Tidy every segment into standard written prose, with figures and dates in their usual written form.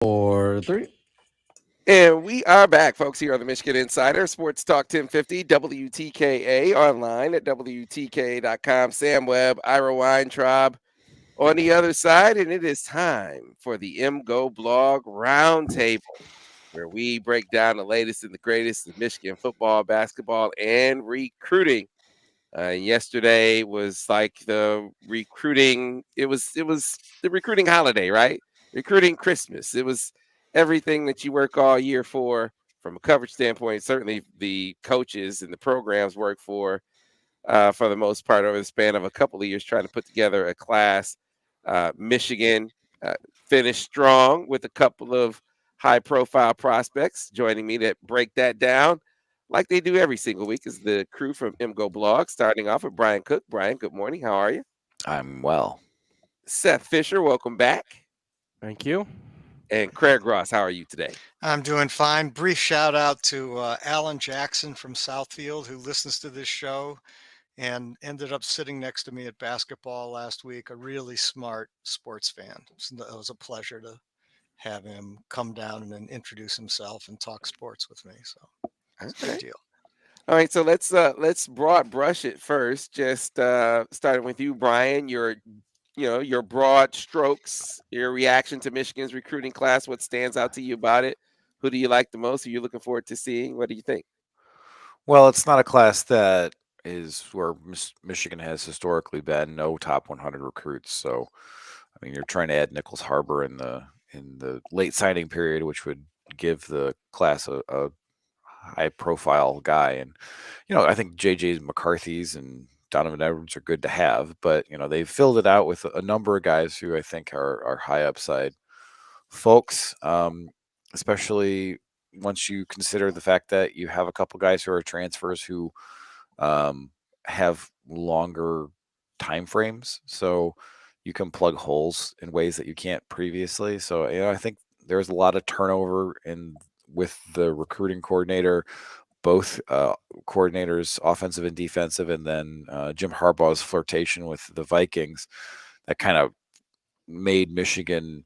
4, 3. And we are back, folks, here on the Michigan Insider, Sports Talk 1050, WTKA, online at WTKA.com. Sam Webb, Ira Weintraub on the other side, and it is time for the MGoBlog Roundtable, where we break down the latest and the greatest in Michigan football, basketball, and recruiting. Yesterday was like it was the recruiting holiday, right? Recruiting Christmas. It was everything that you work all year for from a coverage standpoint. Certainly the coaches and the programs work for the most part over the span of a couple of years trying to put together a class. Michigan uh, finished strong with a couple of high profile prospects. Joining me to break that down like they do every single week is the crew from MGoBlog, starting off with Brian Cook. Brian, good morning. How are you? I'm well. Seth Fisher, welcome back. Thank you. And Craig Ross, how are you today? I'm doing fine. Brief shout out to Alan Jackson from Southfield, who listens to this show and ended up sitting next to me at basketball last week. A really smart sports fan. It was a pleasure to have him come down and then introduce himself and talk sports with me. So it's a big Okay. deal. All right, so let's broad brush it first. Just starting with you, Brian. Your broad strokes, your reaction to Michigan's recruiting class. What stands out to you about it? Who do you like the most? Who are you looking forward to seeing? What do you think? Well, it's not a class that is where Michigan has historically been. No top 100 recruits. So, I mean, you're trying to add Nichols Harbor in the late signing period, which would give the class a high profile guy. And I think JJ McCarthy's and Donovan Edwards are good to have, but they've filled it out with a number of guys who I think are high upside folks, especially once you consider the fact that you have a couple guys who are transfers who have longer time frames, so you can plug holes in ways that you can't previously. So I think there's a lot of turnover in with the recruiting coordinator, both coordinators, offensive and defensive, and then Jim Harbaugh's flirtation with the Vikings that kind of made Michigan.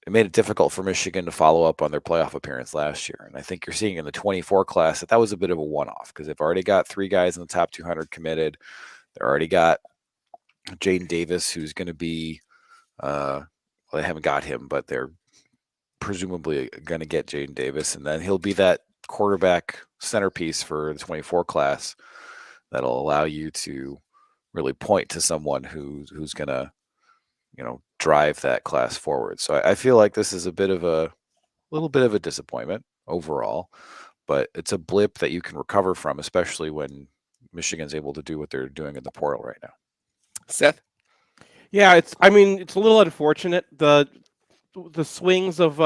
It made it difficult for Michigan to follow up on their playoff appearance last year. And I think you're seeing in the 24 class that was a bit of a one-off because they've already got 3 guys in the top 200 committed. They already got Jaden Davis, who's going to be, well, they haven't got him, but they're presumably going to get Jaden Davis. And then he'll be that quarterback centerpiece for the 24 class that'll allow you to really point to someone who's going to drive that class forward. So I feel like this is a little bit of a disappointment overall, but it's a blip that you can recover from, especially when Michigan's able to do what they're doing in the portal right now. Seth? Yeah, it's a little unfortunate the swings of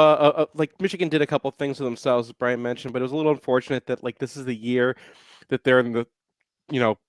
like Michigan did a couple things to themselves, as Brian mentioned, but it was a little unfortunate that like this is the year that they're in the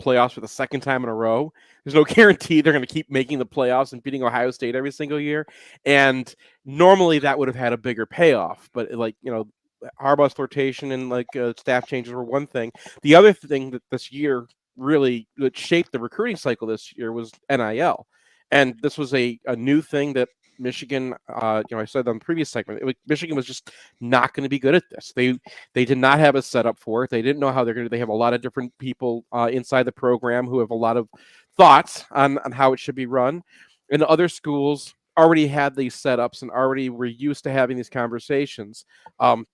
playoffs for the second time in a row. There's no guarantee they're going to keep making the playoffs and beating Ohio State every single year. And normally that would have had a bigger payoff, but Harbaugh's flirtation and staff changes were one thing. The other thing that this year really that shaped the recruiting cycle this year was NIL. And this was a new thing that Michigan, I said on the previous segment, Michigan was just not going to be good at this. They did not have a setup for it. They didn't know how they're going to. They have a lot of different people inside the program who have a lot of thoughts on how it should be run. And other schools already had these setups and already were used to having these conversations. And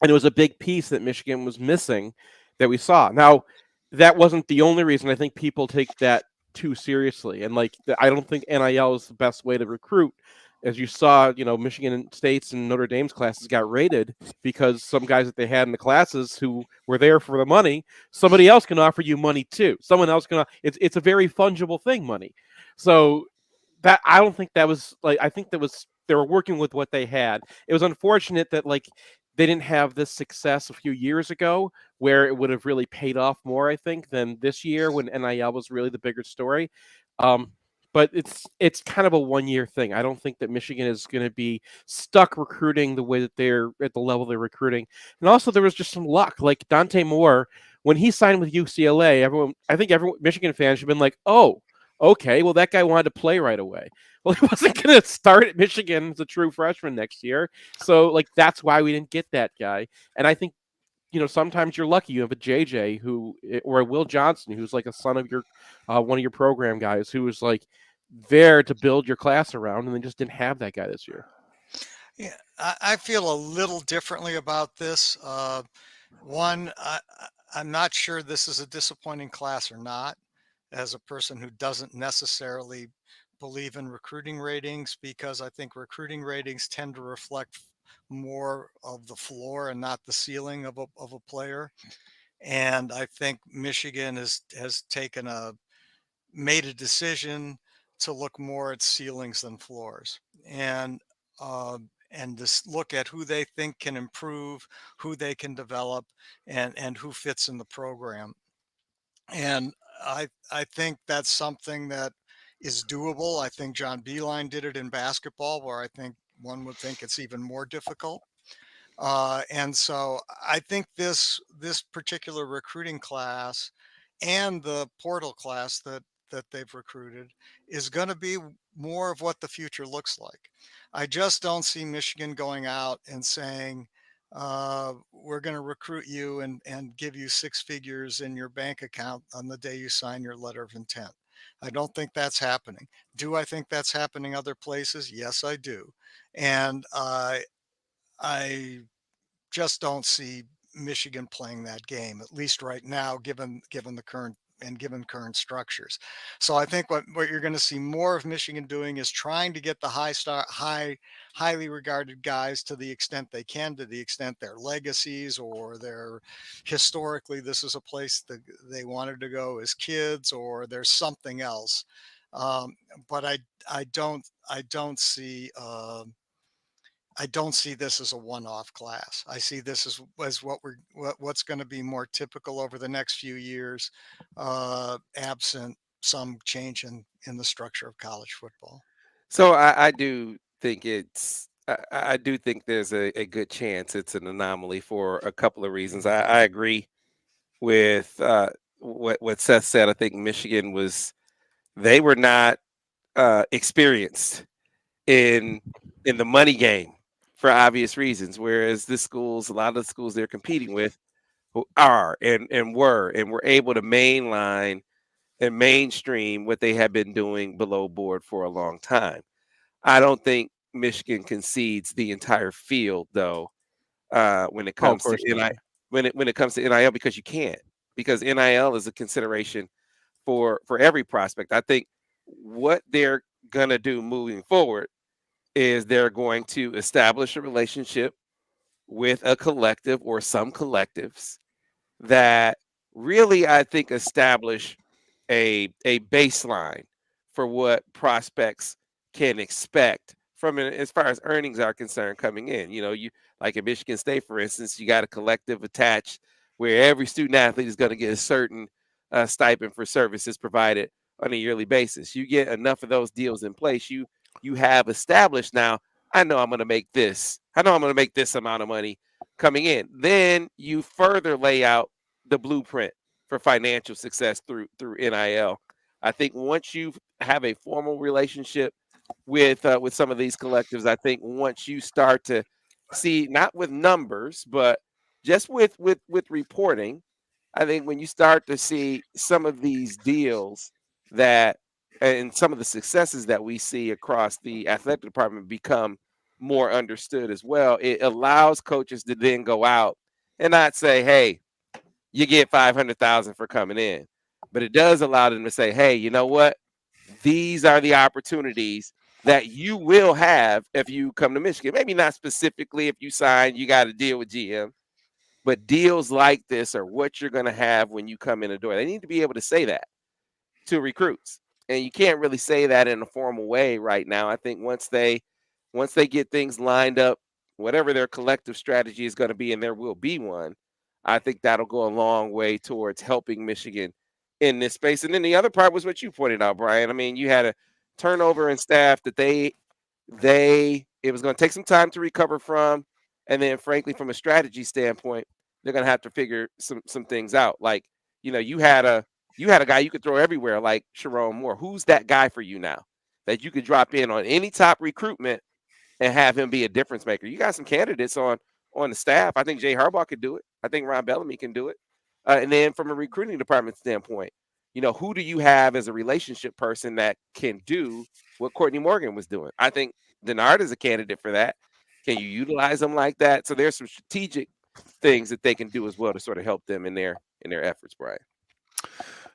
it was a big piece that Michigan was missing that we saw. Now, that wasn't the only reason. I think people take that too seriously. And I don't think NIL is the best way to recruit. As you saw, Michigan State's and Notre Dame's classes got raided because some guys that they had in the classes who were there for the money, somebody else can offer you money too. Someone else can. It's a very fungible thing, money. So that I don't think that was I think that was they were working with what they had. It was unfortunate that they didn't have this success a few years ago where it would have really paid off more, I think, than this year when NIL was really the bigger story. But it's kind of a one-year thing. I don't think that Michigan is going to be stuck recruiting the way that they're at the level they're recruiting. And also there was just some luck. Like Dante Moore, when he signed with UCLA, I think everyone Michigan fans should have been like, oh, Okay, well, that guy wanted to play right away. Well, he wasn't going to start at Michigan as a true freshman next year. So, like, that's why we didn't get that guy. And I think, sometimes you're lucky. You have a JJ or a Will Johnson, who's like a son of your, one of your program guys, who was like there to build your class around, and they just didn't have that guy this year. Yeah, I feel a little differently about this. One, I'm not sure this is a disappointing class or not, as a person who doesn't necessarily believe in recruiting ratings, because I think recruiting ratings tend to reflect more of the floor and not the ceiling of a player. And I think Michigan has made a decision to look more at ceilings than floors, and just look at who they think can improve, who they can develop, and who fits in the program. And I think that's something that is doable. I think John Beeline did it in basketball, where I think one would think it's even more difficult. And so I think this particular recruiting class and the portal class that they've recruited is going to be more of what the future looks like. I just don't see Michigan going out and saying, we're going to recruit you and give you six figures in your bank account on the day you sign your letter of intent. I don't think that's happening. Do I think that's happening other places? Yes, I do. And I just don't see Michigan playing that game, at least right now, given the current structures. So I think what you're going to see more of Michigan doing is trying to get the highly regarded guys, to the extent they can, to the extent their legacies or their historically this is a place that they wanted to go as kids, or there's something else. But I don't see. I don't see this as a one-off class. I see this as what's going to be more typical over the next few years, absent some change in the structure of college football. So I do think I do think there's a good chance it's an anomaly for a couple of reasons. I agree with what Seth said. I think Michigan they were not experienced in the money game for obvious reasons, whereas a lot of the schools they're competing with who are and were able to mainline and mainstream what they have been doing below board for a long time. I don't think Michigan concedes the entire field, though, when it Oh, of comes to course not. when it comes to NIL, because you can't, because NIL is a consideration for every prospect. I think what they're gonna do moving forward is they're going to establish a relationship with a collective or some collectives that really, I think, establish a baseline for what prospects can expect from it as far as earnings are concerned coming in. You like at Michigan State, for instance, you got a collective attached where every student athlete is going to get a certain stipend for services provided on a yearly basis. You get enough of those deals in place, you have established now. I know I'm going to make this. I know I'm going to make this amount of money coming in. Then you further lay out the blueprint for financial success through NIL. I think once you have a formal relationship with some of these collectives, I think once you start to see, not with numbers, but just with reporting, I think when you start to see some of these deals that and some of the successes that we see across the athletic department become more understood as well, it allows coaches to then go out and not say, "Hey, you get 500,000 for coming in," but it does allow them to say, "Hey, you know what? These are the opportunities that you will have if you come to Michigan. Maybe not specifically if you sign, you got to deal with GM, but deals like this are what you're going to have when you come in the door." They need to be able to say that to recruits, and you can't really say that in a formal way right now. I think once they get things lined up, whatever their collective strategy is going to be, and there will be one, I think that'll go a long way towards helping Michigan in this space. And then the other part was what you pointed out, Brian. I mean, you had a turnover in staff that it was going to take some time to recover from, and then frankly, from a strategy standpoint, they're going to have to figure some things out. Like, you had You had a guy you could throw everywhere like Sharon Moore. Who's that guy for you now that you could drop in on any top recruitment and have him be a difference maker? You got some candidates on the staff. I think Jay Harbaugh could do it. I think Ron Bellamy can do it. And then from a recruiting department standpoint, who do you have as a relationship person that can do what Courtney Morgan was doing? I think Denard is a candidate for that. Can you utilize them like that? So there's some strategic things that they can do as well to sort of help them in their efforts, Brian.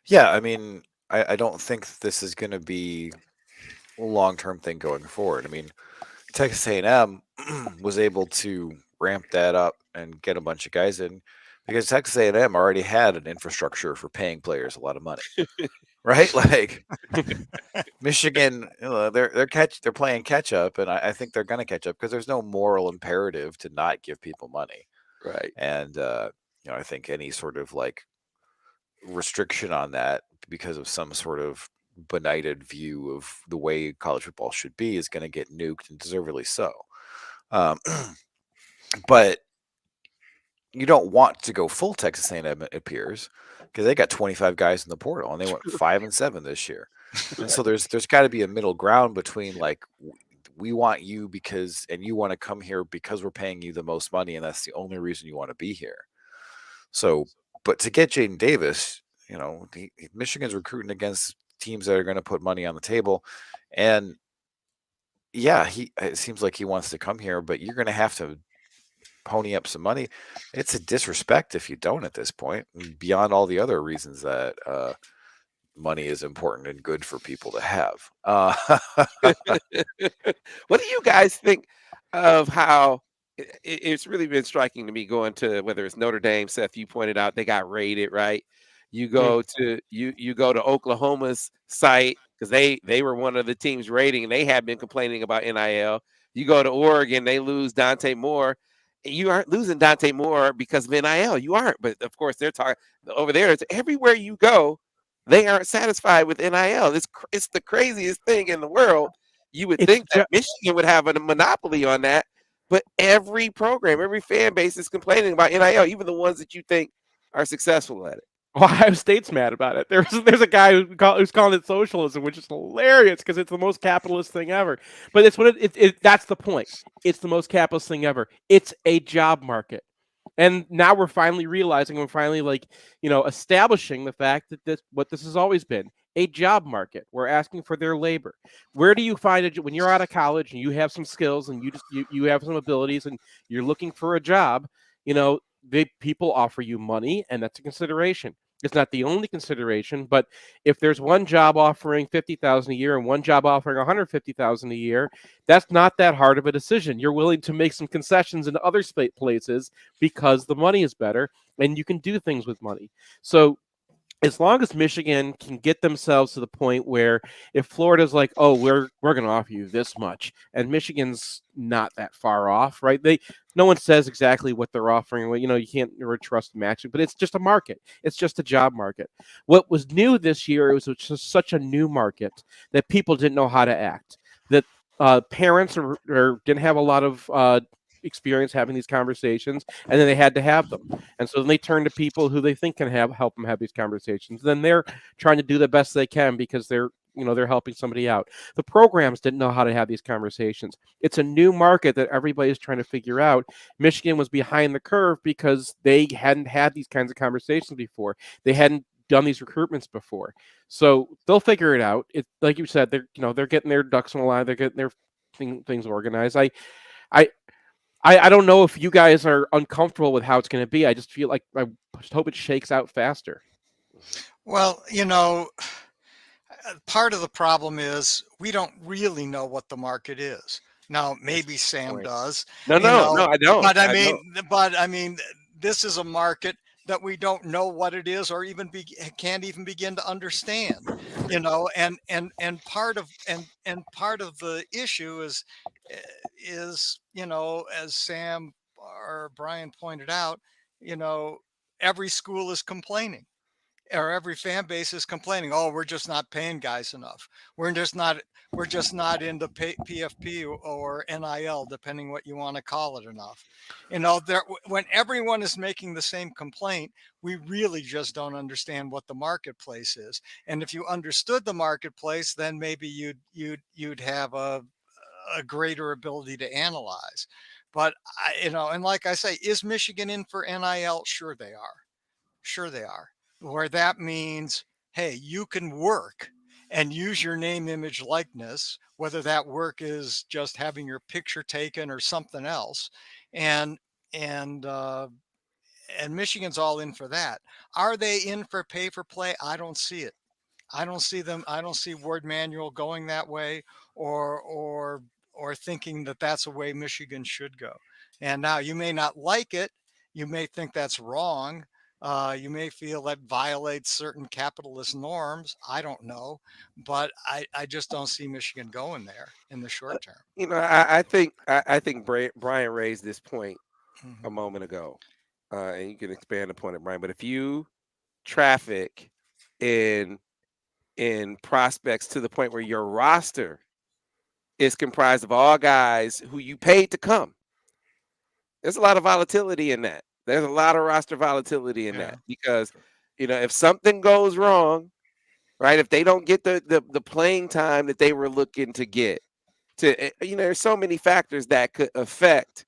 Yeah, I mean, I don't think this is going to be a long-term thing going forward. I mean, Texas A&M was able to ramp that up and get a bunch of guys in because Texas A&M already had an infrastructure for paying players a lot of money, right? Like Michigan, they're playing catch up, and I think they're going to catch up because there's no moral imperative to not give people money, Right. and I think any sort of like restriction on that because of some sort of benighted view of the way college football should be is going to get nuked, and deservedly so. But you don't want to go full Texas A&M, it appears, because they got 25 guys in the portal and they went 5-7 this year. And so there's got to be a middle ground between like we want you because and you want to come here because we're paying you the most money and that's the only reason you want to be here. So, but to get Jaden Davis, Michigan's recruiting against teams that are going to put money on the table, and yeah, it seems like he wants to come here, but you're going to have to pony up some money. It's a disrespect if you don't at this point, beyond all the other reasons that money is important and good for people to have. What do you guys think of how it's really been striking to me going to whether it's Notre Dame? Seth, you pointed out they got raided, right? You go to you go to Oklahoma's site because they were one of the teams raiding and they had been complaining about NIL. You go to Oregon, they lose Dante Moore. You aren't losing Dante Moore because of NIL. You aren't, but of course they're talking over there. It's everywhere you go. They aren't satisfied with NIL. It's the craziest thing in the world. You would think that Michigan would have a monopoly on that, but every program, every fan base is complaining about NIL, even the ones that you think are successful at it. Ohio State's mad about it. There's a guy who's calling it socialism, which is hilarious because it's the most capitalist thing ever. But it's what that's the point. It's the most capitalist thing ever. It's a job market. And now we're finally realizing, we're finally establishing the fact that this has always been a job market. We're asking for their labor. Where do you find it when you're out of college and you have some skills and you have some abilities and you're looking for a job? People offer you money, and that's a consideration. It's not the only consideration, but if there's one job offering $50,000 a year and one job offering $150,000 a year, that's not that hard of a decision. You're willing to make some concessions in other places because the money is better and you can do things with money. So as long as Michigan can get themselves to the point where if Florida's like, oh, we're going to offer you this much, and Michigan's not that far off, right? No one says exactly what they're offering. You can't really trust matching, but it's just a market. It's just a job market. What was new this year, it was just such a new market that people didn't know how to act. That parents didn't have a lot of experience having these conversations, and then they had to have them, and so then they turn to people who they think can help them have these conversations. Then they're trying to do the best they can because they're helping somebody out. The programs didn't know how to have these conversations. It's a new market that everybody's trying to figure out. Michigan was behind the curve because they hadn't had these kinds of conversations before. They hadn't done these recruitments before, so they'll figure it out. It, like you said, they're getting their ducks in a line. They're getting their things organized. I don't know if you guys are uncomfortable with how it's going to be. I just feel like I just hope it shakes out faster. Well, part of the problem is we don't really know what the market is. Now, maybe Sam does. No, I don't. But I mean, this is a market that we don't know what it is or even can't even begin to understand. And part of the issue is as Sam or Brian pointed out, every school is complaining. or every fan base is complaining, oh, we're just not paying guys enough. We're just not into PFP or NIL, depending what you want to call it, enough. When everyone is making the same complaint, we really just don't understand what the marketplace is. And if you understood the marketplace, then maybe you'd have a greater ability to analyze. But and like I say, is Michigan in for NIL? Sure they are. Sure they are. Where that means, hey, you can work and use your name, image, likeness, whether that work is just having your picture taken or something else. And and uh, and Michigan's all in for that. Are they in for pay for play? I don't see it. I don't see them. I don't see Ward Manuel going that way, or thinking that that's a way Michigan should go. And now you may not like it. You may think that's wrong. You may feel that violates certain capitalist norms. I don't know, but I just don't see Michigan going there in the short term. I think Brian raised this point a Mhm. moment ago, and you can expand upon it, Brian. But if you traffic in prospects to the point where your roster is comprised of all guys who you paid to come, there's a lot of volatility in that. There's a lot of roster volatility in Yeah. that because if something goes wrong, right? If they don't get the playing time that they were looking to get, there's so many factors that could affect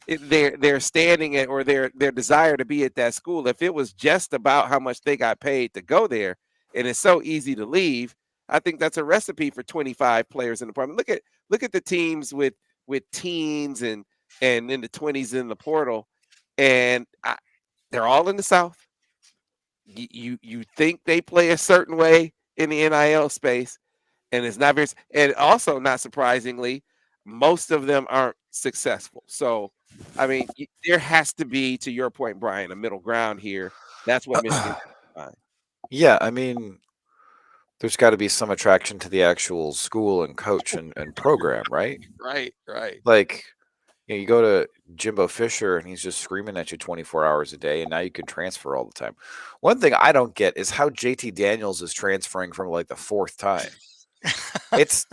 their standing at or their desire to be at that school. If it was just about how much they got paid to go there, and it's so easy to leave, I think that's a recipe for 25 players in the department. Look at the teams with teens and in the 20s in the portal, and they're all in the South. You think they play a certain way in the NIL space, and it's not very. And also, not surprisingly, most of them aren't successful. So, I mean, there has to be, to your point, Brian, a middle ground here. That's what Michigan has to find. Yeah, I mean, there's got to be some attraction to the actual school and coach and program, right? Right. Like, you go to Jimbo Fisher and he's just screaming at you 24 hours a day, and now you can transfer all the time. One thing I don't get is how JT Daniels is transferring from like the fourth time. It's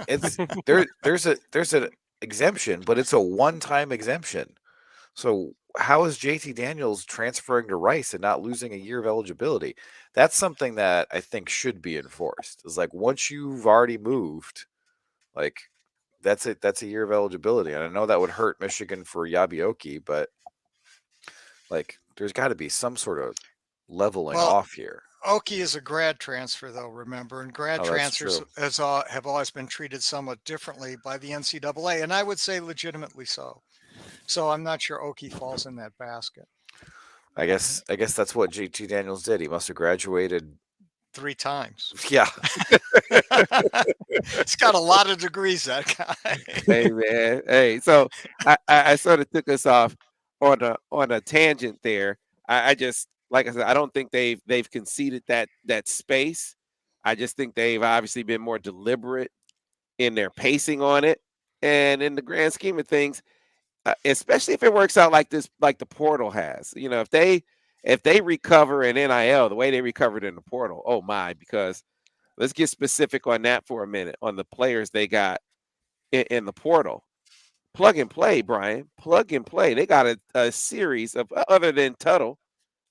there's an exemption, but it's a one-time exemption. So how is JT Daniels transferring to Rice and not losing a year of eligibility? That's something that I think should be enforced. Is like once you've already moved, like that's it. That's a year of eligibility. And I know that would hurt Michigan for Yabioki, but like there's got to be some sort of leveling Well, off here. Oki is a grad transfer, though, remember, and grad Oh, that's transfers true. have always been treated somewhat differently by the NCAA, and I would say legitimately so. So I'm not sure Oki falls in that basket. I guess that's what JT Daniels did. He must have graduated 3 times. Yeah. He's got a lot of degrees, that guy. Hey man, hey. So I sort of took us off on a tangent there. I just, like I said, I don't think they've conceded that space. I just think they've obviously been more deliberate in their pacing on it, and in the grand scheme of things, especially if it works out like this, like the portal has. If they recover in NIL the way they recovered in the portal, oh my! Because let's get specific on that for a minute on the players they got in the portal. Plug and play, Brian. Plug and play. They got a series of, other than Tuttle,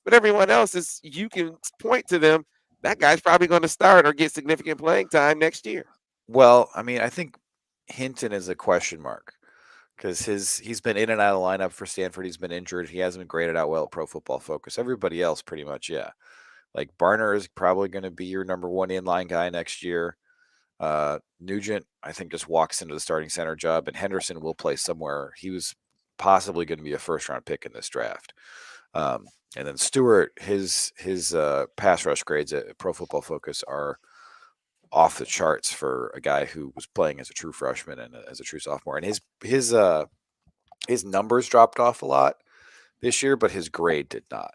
but everyone else is, you can point to them. That guy's probably going to start or get significant playing time next year. Well, I mean, I think Hinton is a question mark because he's been in and out of the lineup for Stanford. He's been injured. He hasn't been graded out well at Pro Football Focus. Everybody else, pretty much, yeah. Like Barner is probably going to be your number one inline guy next year. Nugent, I think, just walks into the starting center job, and Henderson will play somewhere. He was possibly going to be a first-round pick in this draft. And then Stewart, his pass rush grades at Pro Football Focus are off the charts for a guy who was playing as a true freshman and as a true sophomore. And his numbers dropped off a lot this year, but his grade did not.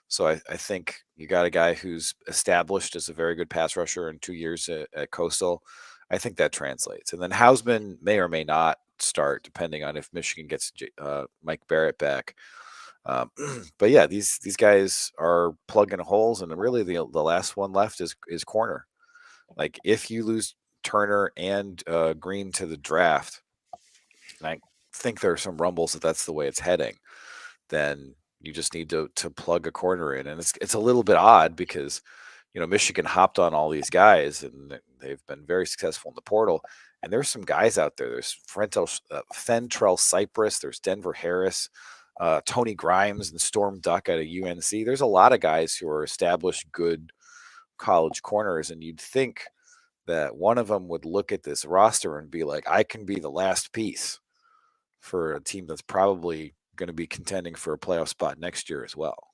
So I think you got a guy who's established as a very good pass rusher in 2 years at Coastal. I think that translates. And then Hausman may or may not start, depending on if Michigan gets Mike Barrett back. But yeah, these guys are plugging holes, and really the last one left is corner. Like if you lose Turner and Green to the draft, and I think there are some rumbles that that's the way it's heading, then you just need to plug a corner in, and it's a little bit odd because Michigan hopped on all these guys, and they've been very successful in the portal. And there's some guys out there. There's Fentrell Cypress. There's Denver Harris, Tony Grimes, and Storm Duck out of UNC. There's a lot of guys who are established good college corners, and you'd think that one of them would look at this roster and be like, I can be the last piece for a team that's probably going to be contending for a playoff spot next year as well.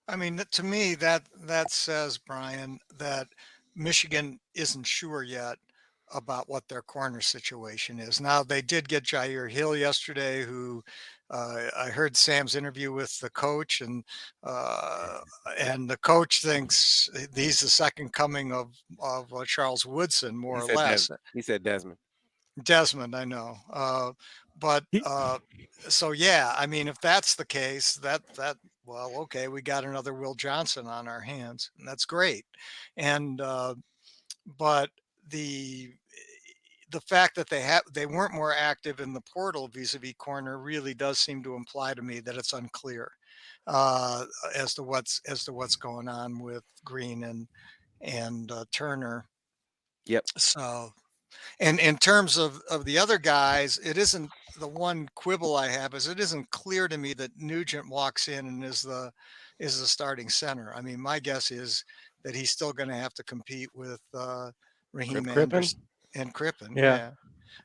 I mean, to me, that says, Brian, that Michigan isn't sure yet about what their corner situation is. Now, they did get Jair Hill yesterday, who I heard Sam's interview with the coach, and the coach thinks he's the second coming of Charles Woodson, more or less. He said Desmond. Desmond, I know. So yeah, I mean, if that's the case, well, okay, we got another Will Johnson on our hands, and that's great. And but the fact that they weren't more active in the portal vis-a-vis corner really does seem to imply to me that it's unclear as to what's going on with Green and Turner. Yep. So, and in terms of the other guys, it isn't, the one quibble I have is it isn't clear to me that Nugent walks in and is the starting center. I mean, my guess is that he's still going to have to compete with Raheem Anderson and Crippen. Yeah.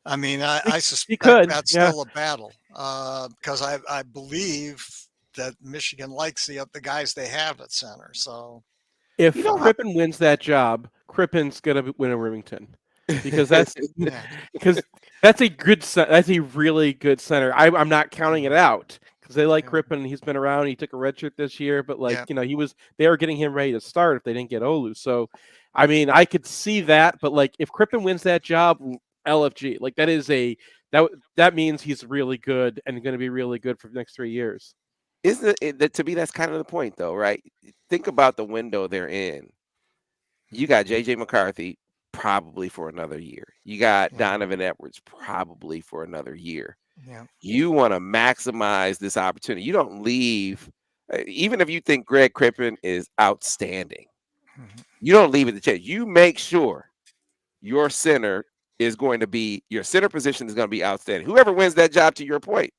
I mean, I suspect that's still a battle because I believe that Michigan likes the guys they have at center. So if Crippen wins that job, Crippen's going to win a Remington. Because that's that's a really good center. I'm not counting it out because they like Crippen. He's been around. He took a red shirt this year, but they were getting him ready to start if they didn't get Olu. So, I mean, I could see that, but like if Crippen wins that job, LFG, like that means he's really good and going to be really good for the next 3 years. Isn't it, to me, that's kind of the point, though, right? Think about the window they're in. You got JJ McCarthy probably for another year. You got Donovan Edwards probably for another year. Yeah. You want to maximize this opportunity. You don't leave, even if you think Greg Crippen is outstanding, you don't leave it to chance. You make sure your center position is going to be outstanding. Whoever wins that job, to your point,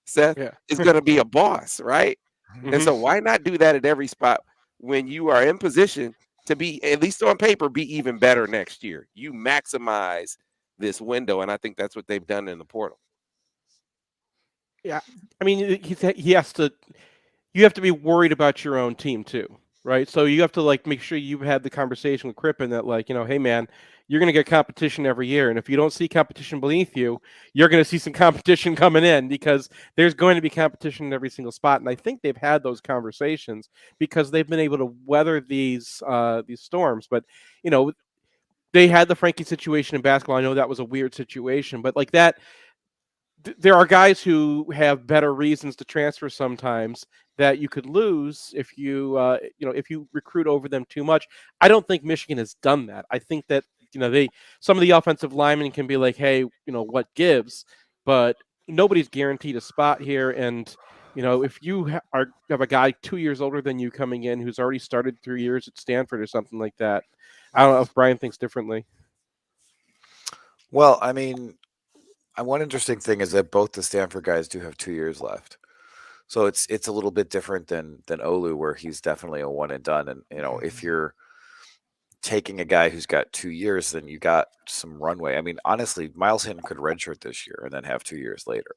Seth, is going to be a boss, right? And so why not do that at every spot when you are in position to be, at least on paper, be even better next year? You maximize this window, and I think that's what they've done in the portal. Yeah, I mean, he has to. You have to be worried about your own team too, right? So you have to make sure you've had the conversation with Crippen that hey man, you're going to get competition every year, and if you don't see competition beneath you, you're going to see some competition coming in because there's going to be competition in every single spot. And I think they've had those conversations because they've been able to weather these storms. But they had the Frankie situation in basketball. I know that was a weird situation, but like that. There are guys who have better reasons to transfer sometimes that you could lose if you if you recruit over them too much. I don't think Michigan has done that. I think that some of the offensive linemen can be like, hey, what gives, but nobody's guaranteed a spot here. And if you have a guy 2 years older than you coming in who's already started 3 years at Stanford or something like that, I don't know if Brian thinks differently. Well, I mean, one interesting thing is that both the Stanford guys do have 2 years left. So it's a little bit different than Olu, where he's definitely a one and done. And, if you're taking a guy who's got 2 years, then you got some runway. I mean, honestly, Miles Hinton could redshirt this year and then have 2 years later.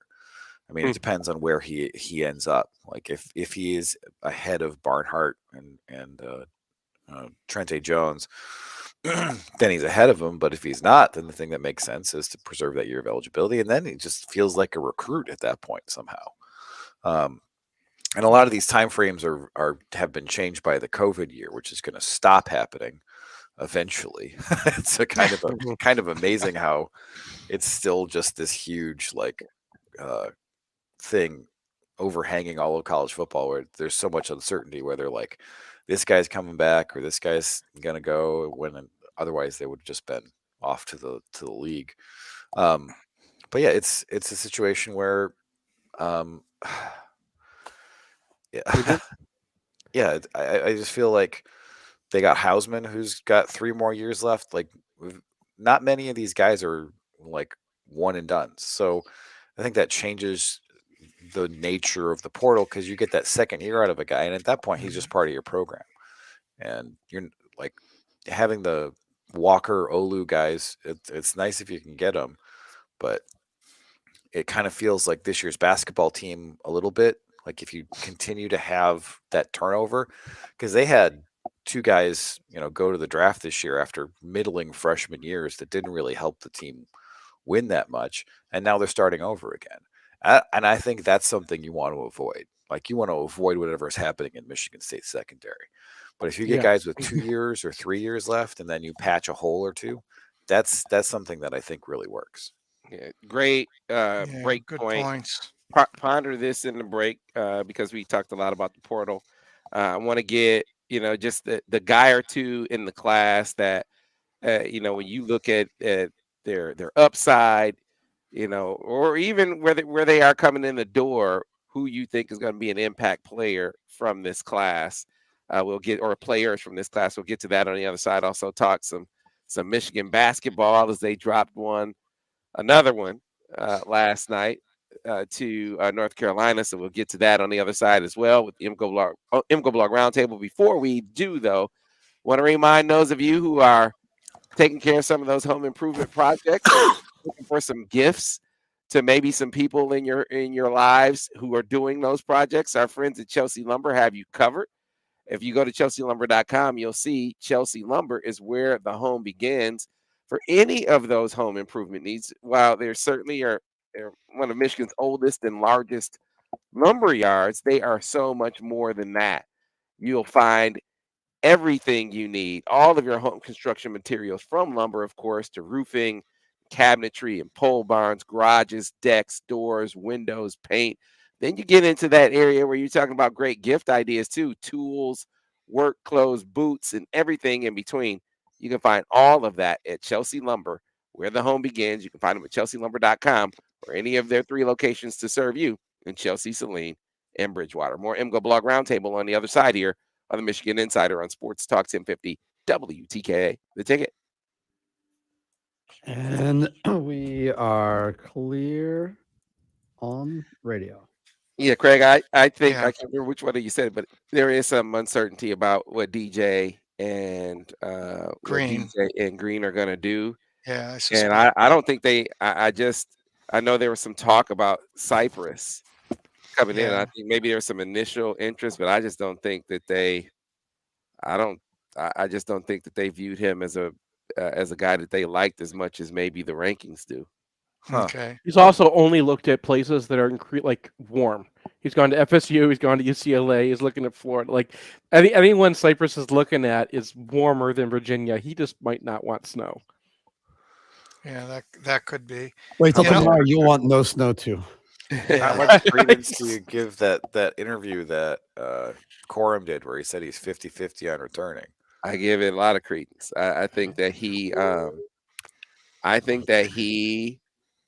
I mean, it depends on where he ends up. Like if he is ahead of Barnhart and Trente Jones, then he's ahead of him. But if he's not, then the thing that makes sense is to preserve that year of eligibility. And then he just feels like a recruit at that point somehow. And a lot of these timeframes have been changed by the COVID year, which is going to stop happening eventually. It's a kind of amazing how it's still just this huge thing overhanging all of college football, where there's so much uncertainty whether like this guy's coming back or this guy's gonna go, when otherwise they would have just been off to the league. But yeah, it's a situation where yeah, yeah, I just feel like they got Hausman, who's got 3 more years left. Like, not many of these guys are like one and done. So I think that changes the nature of the portal, because you get that second year out of a guy, and at that point he's just part of your program. And you're like having the Walker Olu guys. It's nice if you can get them, but it kind of feels like this year's basketball team a little bit. Like if you continue to have that turnover, because they had 2 guys, go to the draft this year after middling freshman years that didn't really help the team win that much, and now they're starting over again. And I think that's something you want to avoid. Like, you want to avoid whatever's happening in Michigan State secondary. But if you get guys with 2 years or 3 years left, and then you patch a hole or two, that's something that I think really works. Yeah, great break good point. points. Ponder this in the break because we talked a lot about the portal. I want to get just the guy or two in the class that when you look at their upside, or even where they are coming in the door, who you think is going to be an impact player from this class. We'll get, or players from this class. We'll get to that on the other side. Also talk some Michigan basketball, as they dropped another one last night to North Carolina. So we'll get to that on the other side as well with the MGoBlog Roundtable. Before we do, though, want to remind those of you who are taking care of some of those home improvement projects, looking for some gifts to maybe some people in your lives who are doing those projects. Our friends at Chelsea Lumber have you covered. If you go to chelsealumber.com, you'll see Chelsea Lumber is where the home begins for any of those home improvement needs. While they certainly are one of Michigan's oldest and largest lumber yards, they are so much more than that. You'll find everything you need, all of your home construction materials, from lumber, of course, to roofing, cabinetry and pole barns, garages, decks, doors, windows, paint. Then you get into that area where you're talking about great gift ideas too, tools, work clothes, boots, and everything in between. You can find all of that at Chelsea Lumber, where the home begins. You can find them at chelsealumber.com or any of their 3 locations to serve you in Chelsea, Saline, and Bridgewater. More MGoBlog Roundtable on the other side here on the Michigan Insider on Sports Talk 1050 WTKA. The Ticket. And we are clear on radio. Yeah, Craig, I think I can't remember which one of you said, but there is some uncertainty about what DJ and Green are going to do. Yeah, and I don't think they. I know there was some talk about Cypress coming in. I think maybe there's some initial interest, but I just don't think that they. I just don't think that they viewed him as a guy that they liked as much as maybe the rankings do. Okay. He's also only looked at places that are like warm. He's gone to FSU. He's gone to UCLA. He's looking at Florida. Like anyone Cypress is looking at is warmer than Virginia. He just might not want snow. Yeah, that could be. Wait till tomorrow. You want no snow too. How much credence do you give that interview that Corum did, where he said he's 50-50 on returning? I give it a lot of credence. I think that he.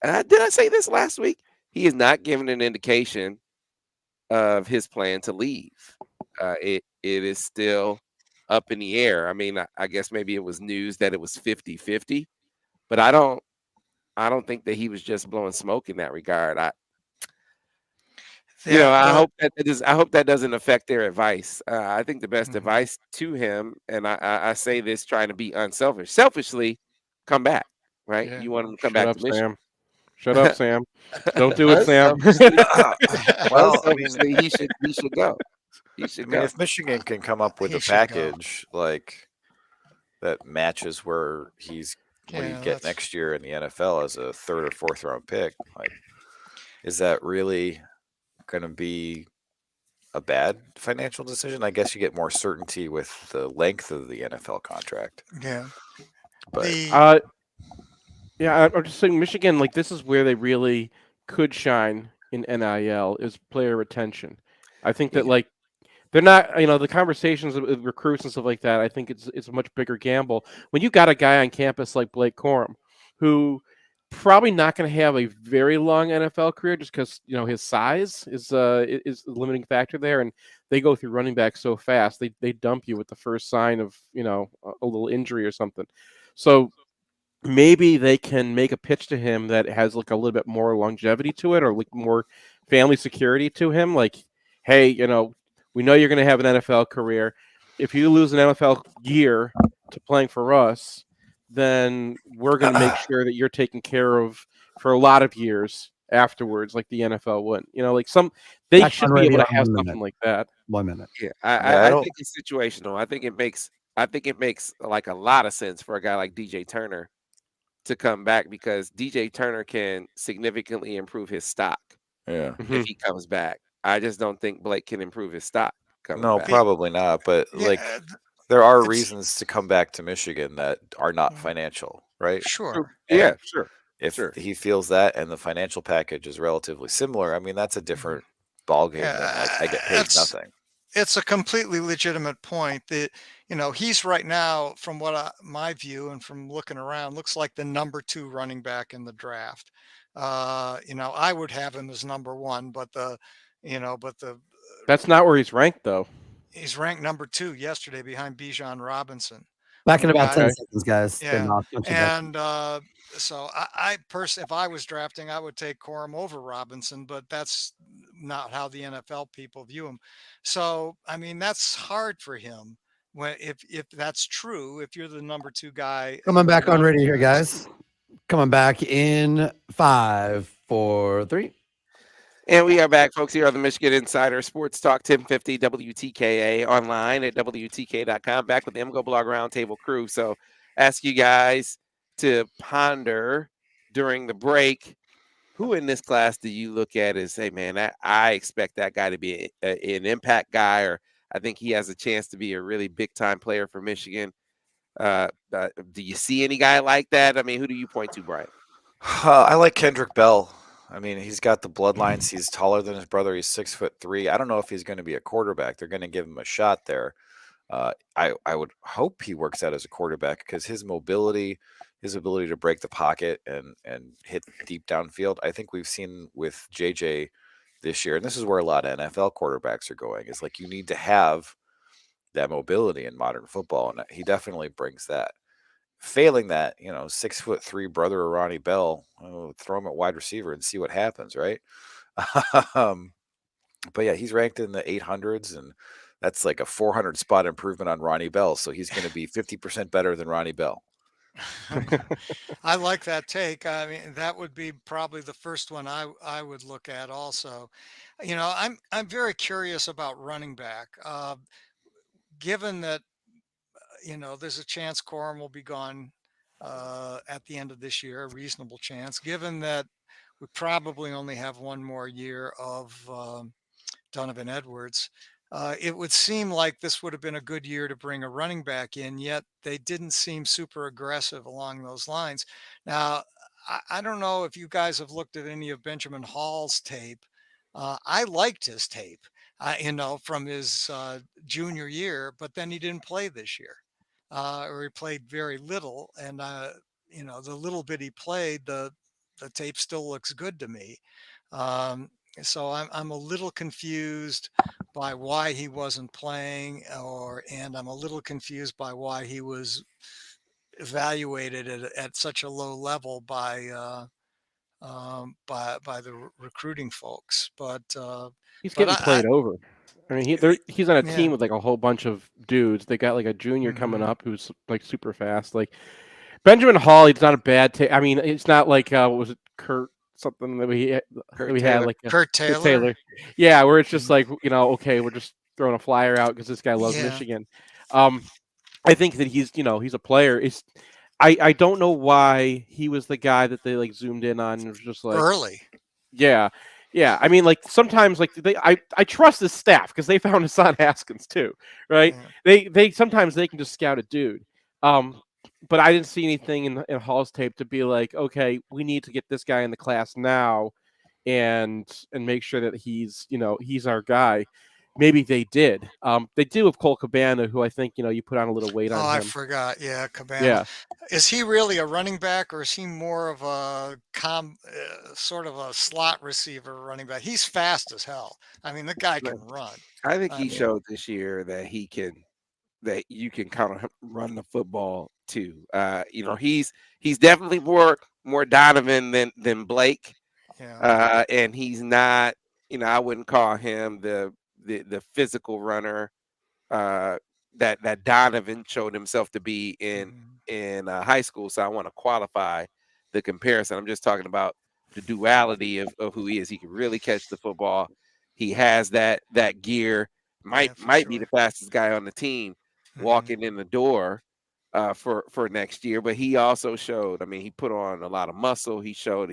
Did I say this last week? He is not giving an indication of his plan to leave. It is still up in the air. I mean, I guess maybe it was news that it was 50-50, but I don't think that he was just blowing smoke in that regard. I hope that doesn't affect their advice. I think the best advice to him, and I say this trying to be unselfish, selfishly, come back. Right? Yeah. You want him to come back to Michigan. Sam. Shut up, Sam. Don't do it, Sam. Well, he should go. He should go. If Michigan can come up with a package like that matches where he's what you get next year in the NFL as a 3rd or 4th round pick, like, is that really going to be a bad financial decision? I guess you get more certainty with the length of the NFL contract. Yeah. But yeah, I'm just saying Michigan, like, this is where they really could shine in NIL is player retention. I think that Yeah. like they're not, the conversations with recruits and stuff like that. I think it's a much bigger gamble when you got a guy on campus like Blake Corum, who probably not going to have a very long NFL career just because his size is a limiting factor there, and they go through running back so fast. They dump you with the first sign of a little injury or something. So maybe they can make a pitch to him that has like a little bit more longevity to it or like more family security to him. Like, hey, we know you're going to have an NFL career. If you lose an NFL year to playing for us, then we're going to make sure that you're taken care of for a lot of years afterwards, like the NFL would. They Back should on be able radio to have in 1 something minute. like that. 1 minute. Yeah, Yeah, I I don't. think it's situational. I think it makes like a lot of sense for a guy like DJ Turner to come back because DJ Turner can significantly improve his stock Yeah. Mhm. if he comes back. I just don't think Blake can improve his stock coming No, back. probably not. But like, Yeah, there are it's- reasons to come back to Michigan that are not Mm. financial, right? sure. Yeah, And sure. if Sure. he feels that and the financial package is relatively similar, I mean, that's a different ballgame than like I get paid it's nothing. it's a completely legitimate point that he's right now, from my view and from looking around, looks like the number 2 running back in the draft. I would have him as number 1, but the That's not where he's ranked, though. he's ranked number 2 yesterday behind Bijan Robinson. Back in The about guy- 10 Okay. seconds, guys. Yeah, Then I'll punch you back. and so I personally, if I was drafting, I would take Corum over Robinson, but that's not how the NFL people view him. So I mean, that's hard for him. When if that's true, if you're the number 2 guy, Coming back on running radio here, backs. guys. Coming back in 5, 4, 3. And we are back, folks, here on the Michigan Insider Sports Talk 1050 WTKA online at WTK.com. Back with the MGoBlog Roundtable crew. So ask you guys to ponder during the break, who in this class do you look at as, hey, man, I expect that guy to be an impact guy, or I think he has a chance to be a really big-time player for Michigan. Do you see any guy like that? I mean, who do you point to, Brian? I like Kendrick Bell. I mean, he's got the bloodlines. He's taller than his brother. He's 6'3". I don't know if he's going to be a quarterback. They're going to give him a shot there. I would hope he works out as a quarterback because his mobility, his ability to break the pocket and hit deep downfield. I think we've seen with JJ this year, and this is where a lot of NFL quarterbacks are going. Is like you need to have that mobility in modern football, and he definitely brings that. Failing that, 6'3" brother of Ronnie Bell, throw him at wide receiver and see what happens, right? But yeah, he's ranked in the 800s, and that's like a 400 spot improvement on Ronnie Bell. So he's going to be 50% better than Ronnie Bell. I like that take. I mean, that would be probably the first one I would look at also. I'm very curious about running back. Given that there's a chance Corum will be gone at the end of this year, a reasonable chance, given that we probably only have one more year of Donovan Edwards. It would seem like this would have been a good year to bring a running back in, yet they didn't seem super aggressive along those lines. Now, I don't know if you guys have looked at any of Benjamin Hall's tape. I liked his tape, from his junior year, but then he didn't play this year, or he played very little. And, the little bit he played, the tape still looks good to me. So I'm a little confused by why he wasn't playing, and I'm a little confused by why he was evaluated at such a low level by the recruiting folks. But He's but getting played over. I mean, he's on a yeah. team with like a whole bunch of dudes. They got like a junior coming Mhm. up who's like super fast. Like Benjamin Hall, he's not a bad. I mean, it's not like what was it Kurt something that we Kurt had Taylor. like Kurt Taylor. Yeah, where it's just Mhm. like okay, we're just throwing a flyer out because this guy loves Yeah. Michigan. I think that he's a player. I don't know why he was the guy that they like zoomed in on and was just like Early. yeah. Yeah, I mean, like sometimes, like I trust this staff because they found Hassan Haskins too, right? Yeah. They sometimes they can just scout a dude, but I didn't see anything in Hall's tape to be like, okay, we need to get this guy in the class now, and make sure that he's our guy. Maybe they did. They do with Cole Cabana, who I think you put on a little weight Oh, on I him. forgot. Yeah, Cabana. Yeah. Is he really a running back, or is he more of a sort of a slot receiver running back? He's fast as hell. I mean, the guy But can run. I think I he mean, showed this year that that you can kind of run the football too. He's definitely more Donovan than Blake. yeah. And he's not, I wouldn't call him the physical runner uh, that Donovan showed himself to be Mhm. in high school. So I want to qualify the comparison. I'm just talking about the duality of who he is. He can really catch the football. He has that gear. Yeah, for Might be the sure. fastest guy on the team Mhm. walking in the door for next year. But he also showed. I mean, he put on a lot of muscle. He showed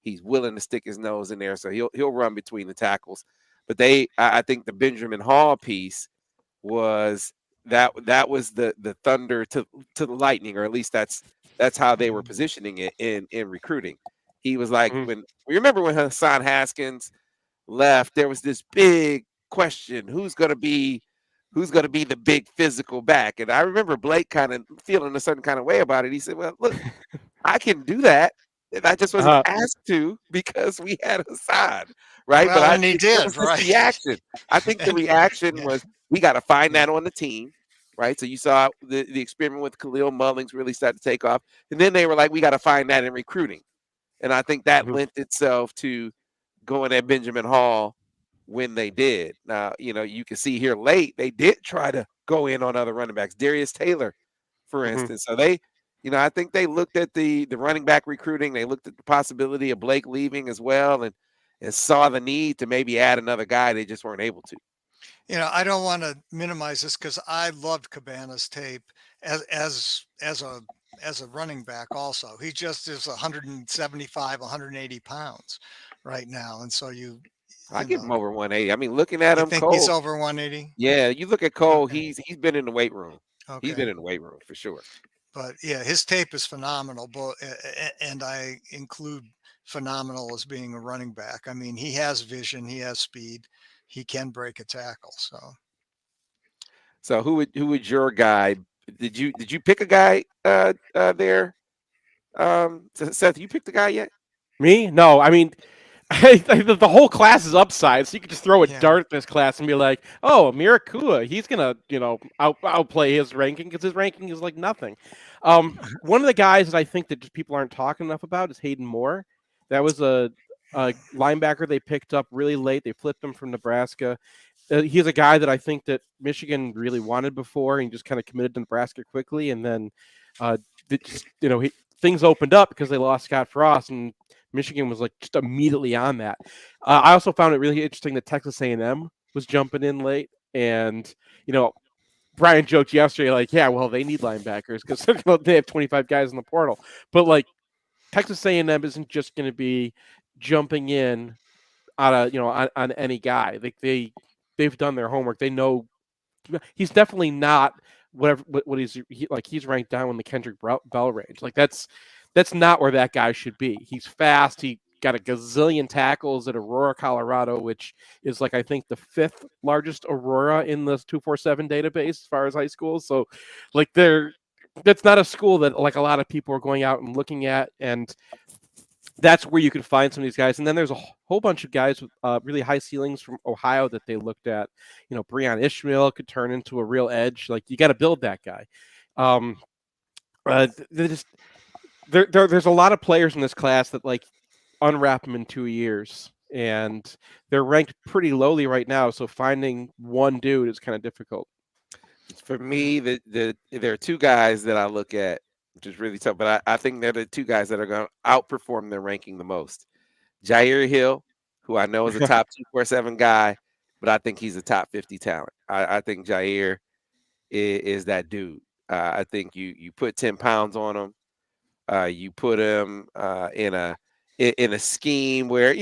he's willing to stick his nose in there. So he'll run between the tackles. But I think the Benjamin Hall piece was that was the thunder to the lightning, or at least that's how they were Mhm. positioning it in recruiting. He was like, Mhm. when we remember when Hassan Haskins left, there was this big question: who's gonna be the big physical back? And I remember Blake kind of feeling a certain kind of way about it. He said, "Well, look, I can do that. And I just wasn't Uh, asked to because we had Hassan, right?" But Well, I and he think it was did, this right? reaction. I think the And reaction yeah, was we got to find yeah, that on the team, right? So you saw the experiment with Khalil Mullings really start to take off, and then they were like, we got to find that in recruiting, and I think that mhm, lent itself to going at Benjamin Hall when they did. Now, you can see here late they did try to go in on other running backs, Darius Taylor, for mhm. instance. So I think they looked at the running back recruiting. They looked at the possibility of Blake leaving as well, and saw the need to maybe add another guy. They just weren't able to. I don't want to minimize this because I loved Cabana's tape as a running back. Also, he just is 175, 180 pounds right now, and so I you give him know, over 180. I mean, looking at you him, think he's Cole. over 180? Yeah, you look at Cole. Okay, He's been in the weight room. He's okay. been in the weight room for sure. But yeah, his tape is phenomenal. But and I include phenomenal as being a running back. I mean, he has vision, he has speed, he can break a tackle. So So who would your guy? Did you pick a guy there? Seth, you picked a guy yet? Me? No. I mean, the whole class is upside, so you could just throw a yeah, dart at this class and be like, "Oh, Mirakua, he's gonna, outplay his ranking because his ranking is like nothing." One of the guys that I think that just people aren't talking enough about is Hayden Moore. That was a linebacker they picked up really late. They flipped him from Nebraska. He's a guy that I think that Michigan really wanted before, and just kind of committed to Nebraska quickly, and then uh, things opened up because they lost Scott Frost, and Michigan was like just immediately on that. I also found it really interesting that Texas A&M was jumping in late, and you know Brian joked yesterday like, yeah, well they need linebackers because they have 25 guys in the portal, but like Texas A&M isn't just going to be jumping in on on any guy. Like they've done their homework. They know he's definitely not what he's ranked down in the Kendrick Bell range. Like that's not where that guy should be. He's fast. He got a gazillion tackles at Aurora, Colorado, which is like I think the fifth largest Aurora in the 247 database as far as high schools. So like that's not a school that like a lot of people are going out and looking at, and that's where you can find some of these guys. And then there's a whole bunch of guys with really high ceilings from Ohio that they looked at. Breon Ishmael could turn into a real edge. Like you got to build that guy. Um, they just there's a lot of players in this class that like unwrap them in 2 years, and they're ranked pretty lowly right now. So finding one dude is kind of difficult. For me, there are two guys that I look at, which is really tough. But I think they're the two guys that are going to outperform their ranking the most. Jair Hill, who I know is a top 247 guy, but I think he's a top 50 talent. I think Jair is that dude. I think you put 10 pounds on him. You put him in a scheme where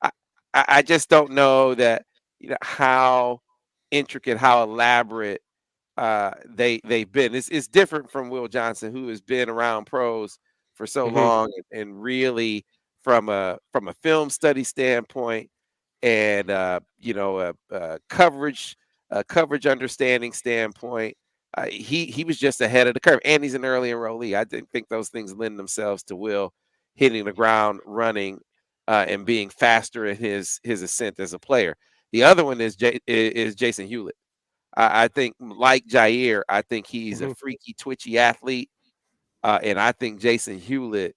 I I just don't know that how intricate, how elaborate they've been. It's different from Will Johnson, who has been around pros for so Hmm. long and really from a film study standpoint and coverage understanding standpoint. He was just ahead of the curve, and he's an early enrollee. I didn't think those things lend themselves to Will hitting the ground running and being faster in his ascent as a player. The other one is Jason Hewlett. I think, like Jair, I think he's a freaky, twitchy athlete, and I think Jason Hewlett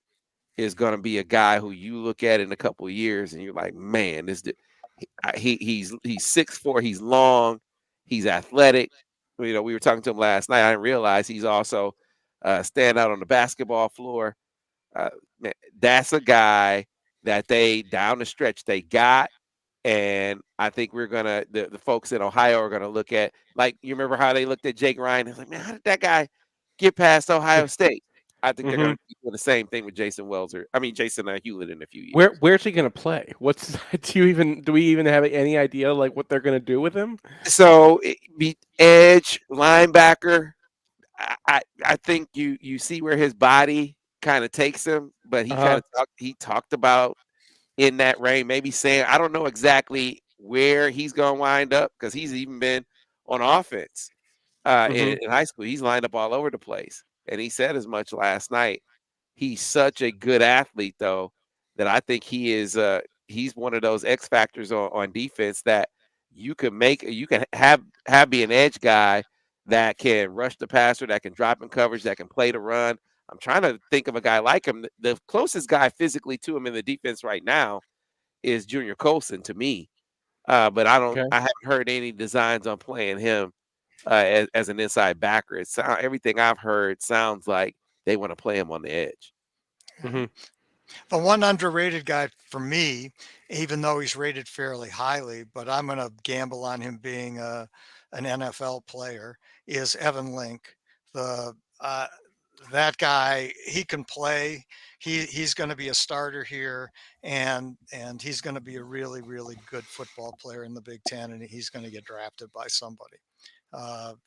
is going to be a guy who you look at in a couple of years and you're like, man, he's 6'4", he's long, he's athletic. We were talking to him last night. I didn't realize he's also stand out on the basketball floor. Man, that's a guy that they down the stretch they got. And I think we're gonna the folks in Ohio are gonna look at, like, you remember how they looked at Jake Ryan and was like, man, how did that guy get past Ohio State? I think they're gonna be doing the same thing with Jason Hewlett in a few years. Where's he gonna play? Do we even have any idea like what they're gonna do with him? So be edge, linebacker. I think you see where his body kind of takes him, but he talked about in that range, maybe saying, I don't know exactly where he's going to wind up, because he's even been on offense in high school. He's lined up all over the place. And he said as much last night. He's such a good athlete, though, that I think he's one of those X factors on defense that you can have be an edge guy that can rush the passer, that can drop in coverage, that can play the run. I'm trying to think of a guy like him. The closest guy physically to him in the defense right now is Junior Colson to me. But I haven't heard any designs on playing him as an inside backer. Everything I've heard sounds like they want to play him on the edge. The one underrated guy for me, even though he's rated fairly highly, but I'm going to gamble on him being an NFL player, is Evan Link. That guy, he can play. He's going to be a starter here, and he's going to be a really, really good football player in the Big Ten, and he's going to get drafted by somebody.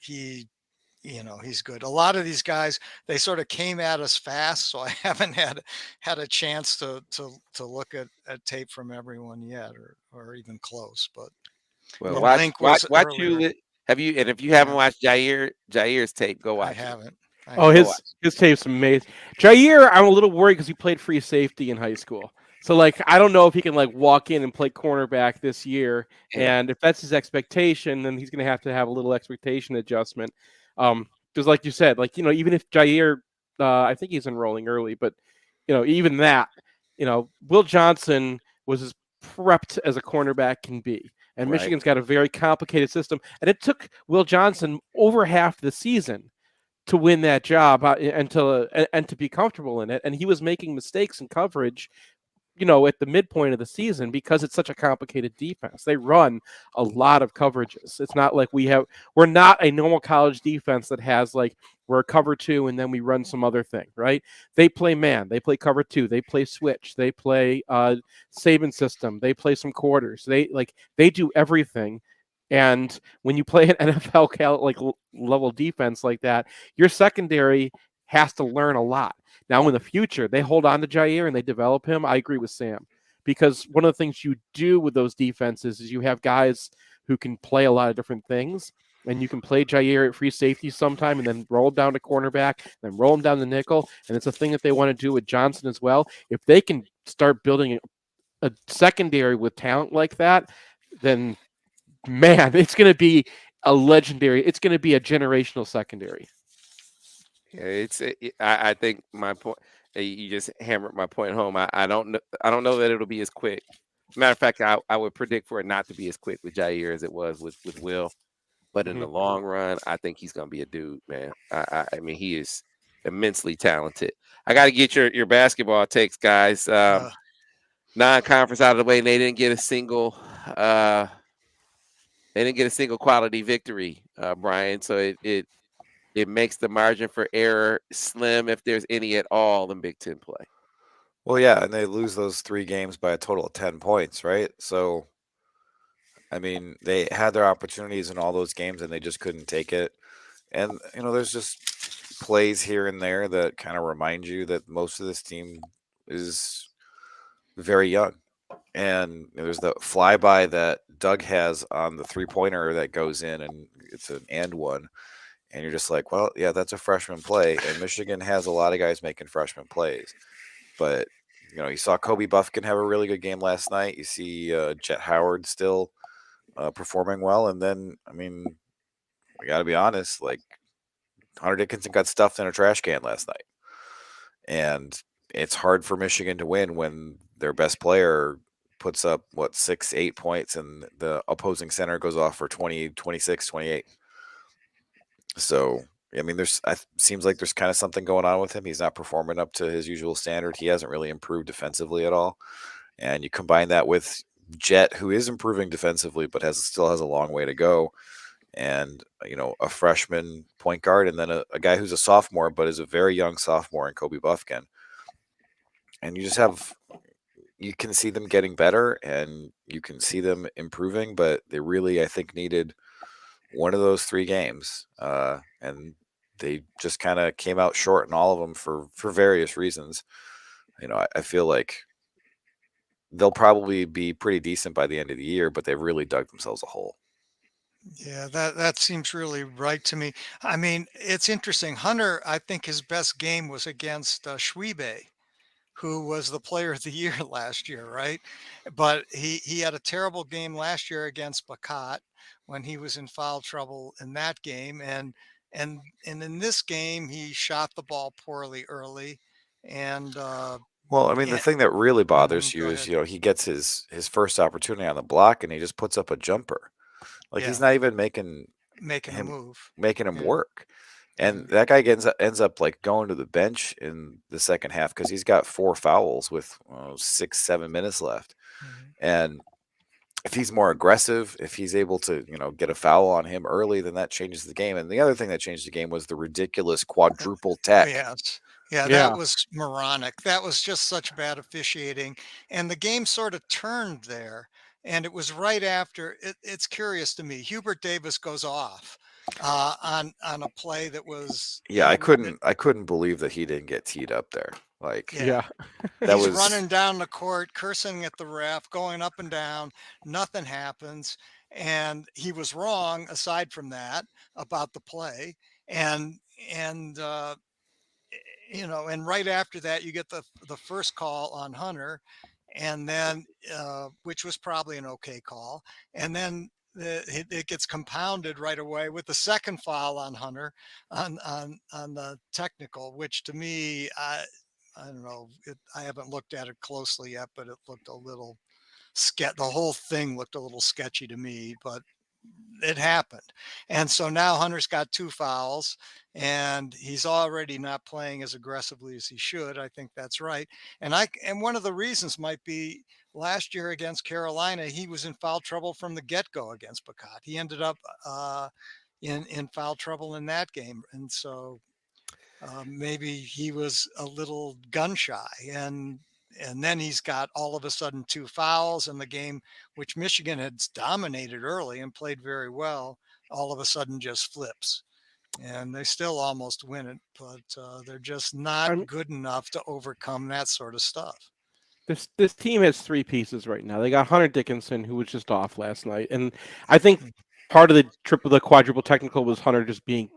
He's good. A lot of these guys, they sort of came at us fast, so I haven't had a chance to look at tape from everyone yet, or even close. But well, watch Hewlett. If you haven't watched Jair's tape, go watch. I haven't. His tape's amazing. Jair, I'm a little worried because he played free safety in high school. So, I don't know if he can, walk in and play cornerback this year. Yeah. And if that's his expectation, then he's going to have a little expectation adjustment. Because like you said, even if Jair, I think he's enrolling early, but, even that, Will Johnson was as prepped as a cornerback can be. And right. Michigan's got a very complicated system. And it took Will Johnson over half the season to win that job and to be comfortable in it. And he was making mistakes in coverage, at the midpoint of the season, because it's such a complicated defense. They run a lot of coverages. It's not like we're not a normal college defense that has we're a cover two and then we run some other thing, right? They play man, they play cover two, they play switch, they play Saban system, they play some quarters. They do everything. And when you play an NFL level defense like that, your secondary has to learn a lot. Now, in the future, they hold on to Jair and they develop him. I agree with Sam, because one of the things you do with those defenses is you have guys who can play a lot of different things, and you can play Jair at free safety sometime and then roll him down to cornerback, then roll him down to nickel. And it's a thing that they want to do with Johnson as well. If they can start building a secondary with talent like that, then man, it's going to be it's going to be a generational secondary. Yeah, I think my point. You just hammered my point home. I don't know that it'll be as quick. Matter of fact, I would predict for it not to be as quick with Jair as it was with Will. But in the long run, I think he's going to be a dude, man. I mean, he is immensely talented. I got to get your basketball takes, guys. Non-conference out of the way, and they didn't get a single. They didn't get a single quality victory, Brian. So it makes the margin for error slim, if there's any at all, in Big Ten play. Well, yeah, and they lose those 3 games by a total of 10 points, right? So, I mean, they had their opportunities in all those games, and they just couldn't take it. And, there's just plays here and there that kind of remind you that most of this team is very young. And there's the flyby that Doug has on the 3-pointer that goes in, and it's an and one. And you're just like, well, yeah, that's a freshman play. And Michigan has a lot of guys making freshman plays. But, you saw Kobe Buffkin have a really good game last night. You see Jet Howard still performing well. And then, I mean, we got to be honest, like, Hunter Dickinson got stuffed in a trash can last night. And it's hard for Michigan to win when their best player puts up, 6, 8 points, and the opposing center goes off for 20, 26, 28. So, I mean, seems like there's kind of something going on with him. He's not performing up to his usual standard. He hasn't really improved defensively at all. And you combine that with Jet, who is improving defensively, but still has a long way to go. And, a freshman point guard, and then a guy who's a sophomore, but is a very young sophomore in Kobe Buffkin. And you can see them getting better and you can see them improving, but they really, I think, needed one of those 3 games. And they just kind of came out short in all of them for various reasons. I feel like they'll probably be pretty decent by the end of the year, but they've really dug themselves a hole. Yeah, that seems really right to me. I mean, it's interesting. Hunter, I think his best game was against Schwebe, who was the player of the year last year, right? But he had a terrible game last year against Bakat when he was in foul trouble in that game, and in this game he shot the ball poorly early, and Well, I mean, the and, thing that really bothers you go is, ahead. he gets his first opportunity on the block and he just puts up a jumper. Like, he's Yeah, not even making making a him move. Yeah, work. yeah. And that guy ends up like going to the bench in the second half because he's got 4 fouls with 6, 7 minutes left. Mhm. And if he's more aggressive, if he's able to, get a foul on him early, then that changes the game. And the other thing that changed the game was the ridiculous quadruple tech. Yes. Yeah, that Yeah. was moronic. That was just such bad officiating. And the game sort of turned there. And it was right after it's curious to me. Hubert Davis goes off on a play that was, Yeah, I couldn't believe that he didn't get teed up there. Like, yeah. Yeah. that He's was running down the court, cursing at the ref, going up and down. Nothing happens. And he was wrong aside from that about the play. And and and right after that, you get the first call on Hunter, and then which was probably an okay call, and then it gets compounded right away with the second foul on Hunter on the technical, which to me, I don't know, I haven't looked at it closely yet, but it looked a little the whole thing looked a little sketchy to me, but it happened. And so now Hunter's got 2 fouls and he's already not playing as aggressively as he should. I think that's right. And one of the reasons might be last year against Carolina, he was in foul trouble from the get-go against Bakat. He ended up in foul trouble in that game. And so maybe he was a little gun shy, and then he's got all of a sudden 2 fouls in the game, which Michigan had dominated early and played very well. All of a sudden, just flips, and they still almost win it, but they're just not I'm good enough to overcome that sort of stuff. this team has 3 pieces right now. They got Hunter Dickinson, who was just off last night, and I think part of the quadruple technical was Hunter just being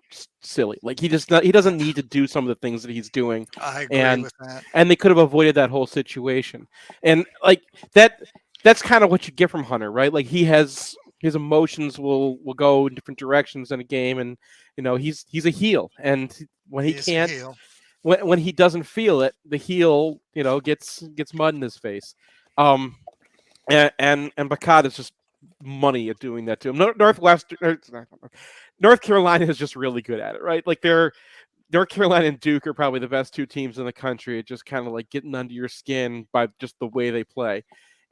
silly. Like, he doesn't need to do some of the things that he's doing, I agree and with that. they could have avoided that whole situation. And like that's kind of what you get from Hunter, right? Like, his emotions will go in different directions in a game, and he's a heel, and when he He is a can't heel. when he doesn't feel it, the heel, gets mud in his face. And Bakat is just money at doing that to him. North Carolina is just really good at it, right? Like, North Carolina and Duke are probably the best 2 teams in the country at just kind of like getting under your skin by just the way they play.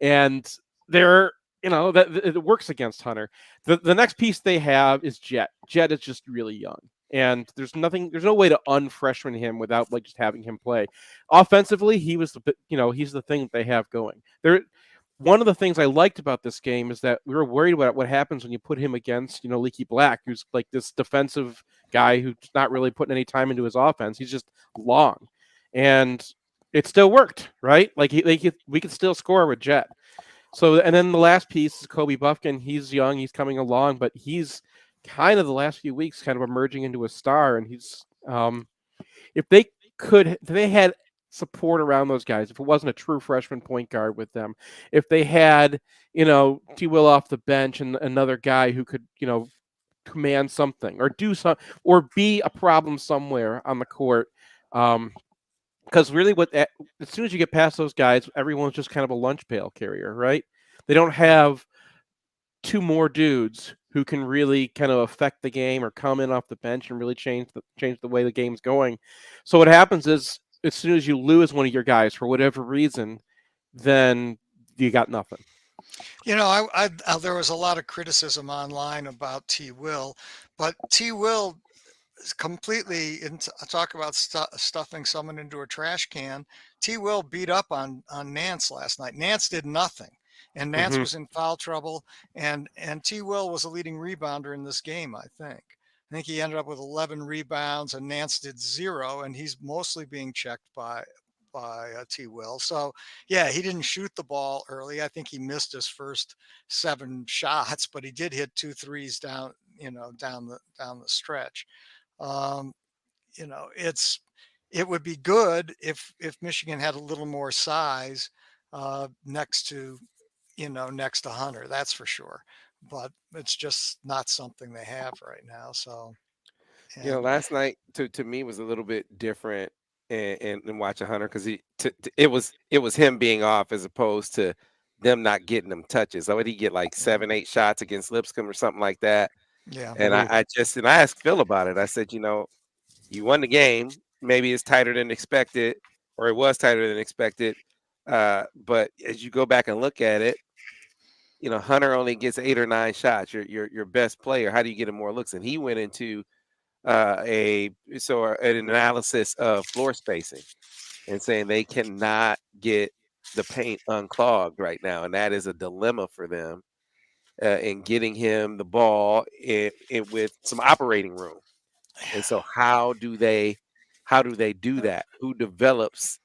And that it works against Hunter. The next piece they have is Jet. Jet is just really young. And there's no way to unfreshman him without like just having him play. Offensively, he's the thing that they have going. One of the things I liked about this game is that we were worried about what happens when you put him against, Leaky Black, who's like this defensive guy who's not really putting any time into his offense. He's just long. And it still worked, right? Like we could still score with Jet. So, and then the last piece is Kobe Buffkin. He's young, he's coming along, but he's kind of the last few weeks kind of emerging into a star. And he's if they had support around those guys, if it wasn't a true freshman point guard with them, if they had, T. Will off the bench and another guy who could, command something or do some or be a problem somewhere on the court. Because really, as soon as you get past those guys, everyone's just kind of a lunch pail carrier, right? They don't have two more dudes who can really kind of affect the game or come in off the bench and really change the way the game's going. So what happens is, as soon as you lose one of your guys for whatever reason, then you got nothing. There was a lot of criticism online about T. Will, but T. Will is completely talk about stuffing someone into a trash can. T. Will beat up on Nance last night. Nance did nothing, and Nance was in foul trouble. And T. Will was a leading rebounder in this game. I think he ended up with 11 rebounds, and Nance did 0, and he's mostly being checked by T. Will. So yeah, he didn't shoot the ball early. I think he missed his first 7 shots, but he did hit 2 threes down the stretch. It would be good if Michigan had a little more size next to Hunter, that's for sure. But it's just not something they have right now. So, last night to me was a little bit different and watching Hunter because it was him being off as opposed to them not getting him touches. I would he get like 7-8 shots against Lipscomb or something like that. Yeah. And I asked Phil about it. I said, you won the game. Maybe it's tighter than expected, or it was tighter than expected. But as you go back and look at it, Hunter only gets 8 or 9 shots. Your best player. How do you get him more looks? And he went into an analysis of floor spacing and saying they cannot get the paint unclogged right now, and that is a dilemma for them in getting him the ball with some operating room. And so how do they do that? Who develops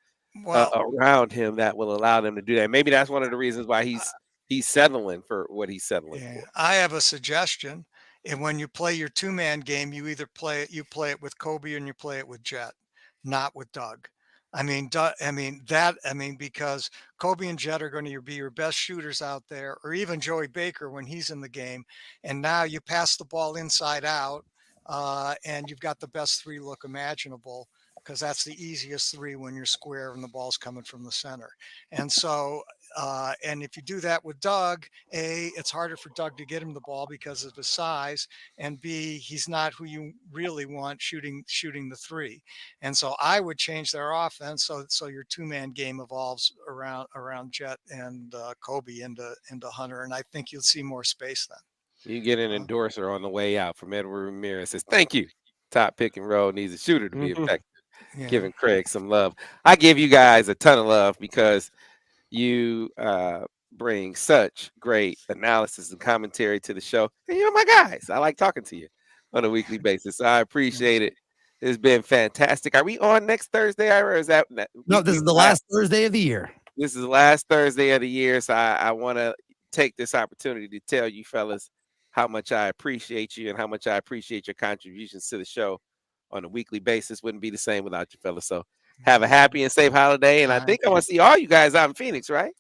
around him that will allow them to do that? Maybe that's one of the reasons why he's settling for what he's settling for. I have a suggestion. And when you play your 2-man game, you either play it with Kobe and you play it with Jet, not with Doug. Because Kobe and Jet are going to be your best shooters out there, or even Joey Baker when he's in the game. And now you pass the ball inside out, and you've got the best 3 look imaginable, because that's the easiest 3 when you're square and the ball's coming from the center. And so, and if you do that with Doug, A, it's harder for Doug to get him the ball because of his size, and B, he's not who you really want shooting the 3. And so I would change their offense so your 2-man game evolves around Jet and Kobe into Hunter, and I think you'll see more space then. You get an endorser on the way out from Edward Ramirez. Says, thank you. Top pick and roll needs a shooter to be effective. Yeah. Giving Craig some love. I give you guys a ton of love because you bring such great analysis and commentary to the show. And you're my guys. I like talking to you on a weekly basis. So I appreciate it. It's been fantastic. Are we on next Thursday, Ira? Or is that no? This is the last Thursday of the year. This is the last Thursday of the year. So I want to take this opportunity to tell you fellas how much I appreciate you and how much I appreciate your contributions to the show on a weekly basis. Wouldn't be the same without you fellas. So have a happy and safe holiday. And I think I want to see all you guys out in Phoenix, right?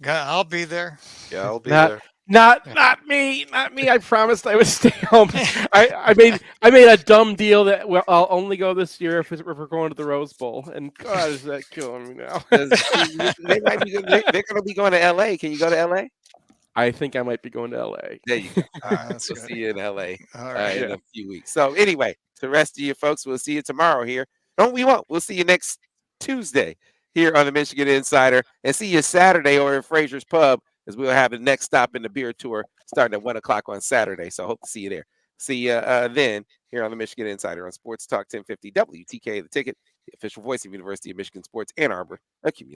Yeah, I'll be there. Yeah, I'll be there. Not me. I promised I would stay home. I made a dumb deal that I'll only go this year if we're going to the Rose Bowl. And God, is that killing me now? They're going to be going to LA. Can you go to LA? I think I might be going to LA. There you go. We'll see you in LA in a few weeks. So anyway, to the rest of you folks, we'll see you tomorrow here. No, we won't. We'll see you next Tuesday here on the Michigan Insider, and see you Saturday over at Fraser's Pub, as we'll have the next stop in the beer tour starting at 1 o'clock on Saturday. So I hope to see you there. See you then here on the Michigan Insider on Sports Talk 1050 WTK, The Ticket, the official voice of University of Michigan Sports Ann Arbor, a community.